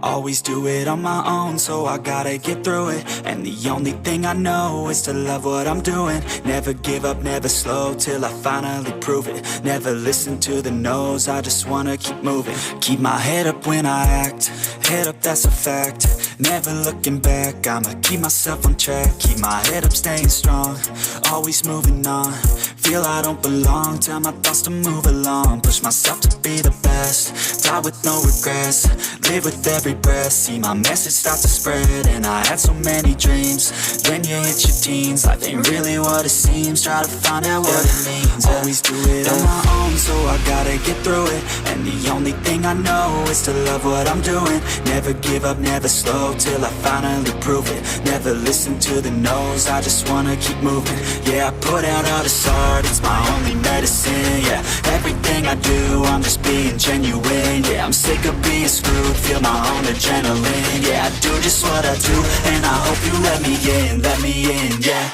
Always do it on my own, so I gotta get through it. And the only thing I know is to love what I'm doing. Never give up, never slow, till I finally prove it. Never listen to the no's, I just wanna keep moving. Keep my head up when I act, head up, that's a fact. Never looking back, I'ma keep myself on track. Keep my head up, staying strong, always moving on. Feel I don't belong, tell my thoughts to move along. Push myself to be the best, die with no regrets. Live with every breath, see my message start to spread. And I had so many dreams, then you hit your teens. Life ain't really what it seems, try to find out what it means. Always do it on my own, so I gotta get through it. And the only thing I know is to love what I'm doing. Never give up, never slow, till I finally prove it. Never listen to the no's, I just wanna keep moving. Yeah, I put out all this art, it's my only medicine. Yeah, everything I do, I'm just being genuine. Yeah, I'm sick of being screwed, feel my own adrenaline. Yeah, I do just what I do, and I hope you let me in, yeah.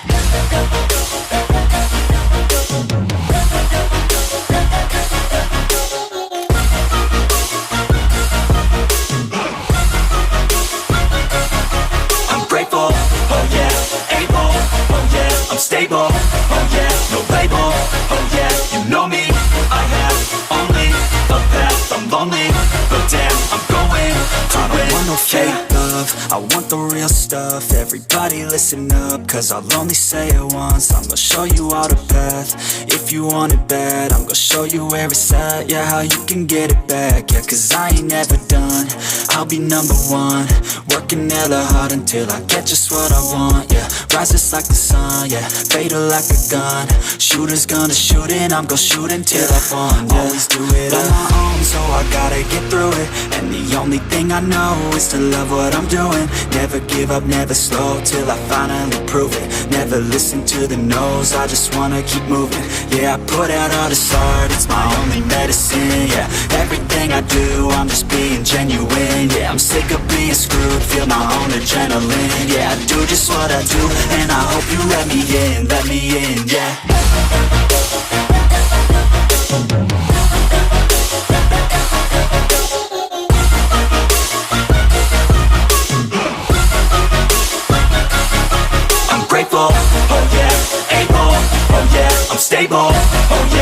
Grateful, oh yeah, able, oh yeah, I'm stable, oh yeah, no label, oh yeah, you know me, I have only a path, I'm lonely, but damn, I'm going to win. I don't want no fake love, love, I want the real stuff. Everybody listen up, cause I'll only say it once. I'm gonna show you all the path. If you want it bad, I'm gonna show you where it's at. Yeah, how you can get it back. Yeah, cause I ain't never done. I'll be number one, working hella hard until I get just what I want. Yeah, rises like the sun, yeah, fatal like a gun. Shooters gonna shoot and I'm gonna shoot until I won. Yeah. Always do it on my own, so I gotta get through it. And the only thing I know is to love what I'm doing. Never give up, never slow, till I finally prove it. Never listen to the no's, I just wanna keep moving. Yeah, I put out all this art, it's my only medicine. Yeah, everything I do, I'm just being genuine. Yeah, I'm sick of being screwed, feel my own adrenaline. Yeah, I do just what I do, and I hope you let me in, yeah. I'm grateful, oh yeah, able, oh yeah, I'm stable, oh yeah.